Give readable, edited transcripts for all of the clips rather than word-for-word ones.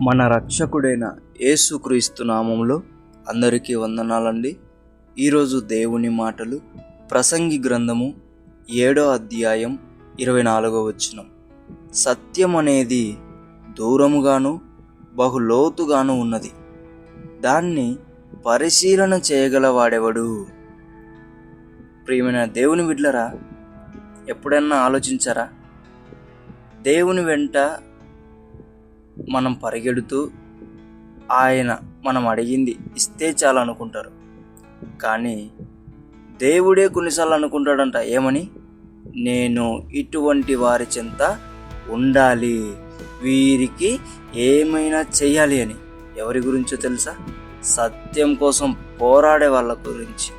మన రక్షకుడైన యేసుక్రీస్తు నామములో అందరికీ వందనాలండి. ఈరోజు దేవుని మాటలు ప్రసంగి గ్రంథము 7వ అధ్యాయం 24వ వచనం. సత్యం అనేది దూరముగాను బహులోతుగాను ఉన్నది, దాన్ని పరిశీలన చేయగలవాడెవడు? ప్రియమైన దేవుని బిడ్డలారా, ఎప్పుడన్నా ఆలోచించారా? దేవుని వెంట మనం పరిగెడుతూ ఆయన మనం అడిగింది ఇస్తే చాలు అనుకుంటారు. కానీ దేవుడే కొన్నిసార్లు అనుకుంటాడంట, ఏమని? నేను ఇటువంటి వారి చెంత ఉండాలి, వీరికి ఏమైనా చెయ్యాలి అని. ఎవరి గురించో తెలుసా? సత్యం కోసం పోరాడే వాళ్ళ గురించి,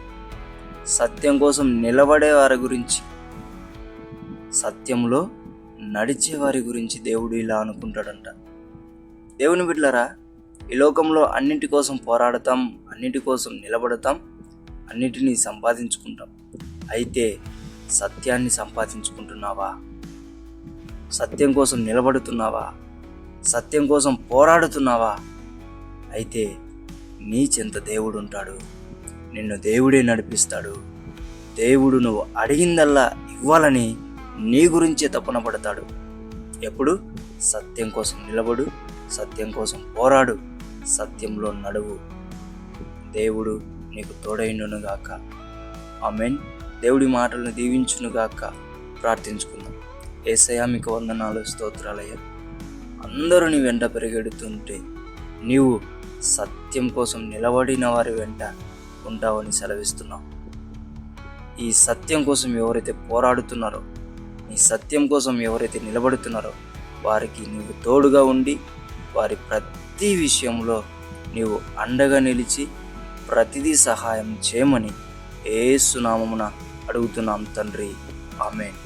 సత్యం కోసం నిలబడే వారి గురించి, సత్యంలో నడిచే వారి గురించి దేవుడు ఇలా అనుకుంటాడంట. దేవుని బిడ్డలారా, ఈ లోకంలో అన్నిటి కోసం పోరాడతాం, అన్నిటి కోసం నిలబడతాం, అన్నిటినీ సంపాదించుకుంటాం. అయితే సత్యాన్ని సంపాదించుకుంటున్నావా? సత్యం కోసం నిలబడుతున్నావా? సత్యం కోసం పోరాడుతున్నావా? అయితే నీ చెంత దేవుడు ఉంటాడు, నిన్ను దేవుడే నడిపిస్తాడు. దేవుడు నువ్వు అడిగిందల్లా ఇవ్వాలని నీ గురించే తపన పడతాడు. ఎప్పుడు? సత్యం కోసం నిలబడు, సత్యం కోసం పోరాడు, సత్యంలో నడువు. దేవుడు నీకు తోడైండునుగాక. ఆమేన్. దేవుడి మాటలను దీవించునుగాక. ప్రార్థించుకుందాం. యేసయ్యా, మీకు వందనాలు, స్తోత్రాలయ్యా. అందరూ నీ వెంట పరిగెడుతుంటే నీవు సత్యం కోసం నిలబడిన వారి వెంట ఉంటావని సెలవిస్తున్నావు. ఈ సత్యం కోసం ఎవరైతే పోరాడుతున్నారో, ఈ సత్యం కోసం ఎవరైతే నిలబడుతున్నారో వారికి నీవు తోడుగా ఉండి, వారి ప్రతి విషయంలో నీవు అండగా నిలిచి ప్రతిదీ సహాయం చేయమని యేసు నామమున అడుగుతున్నాం తండ్రి. ఆమేన్.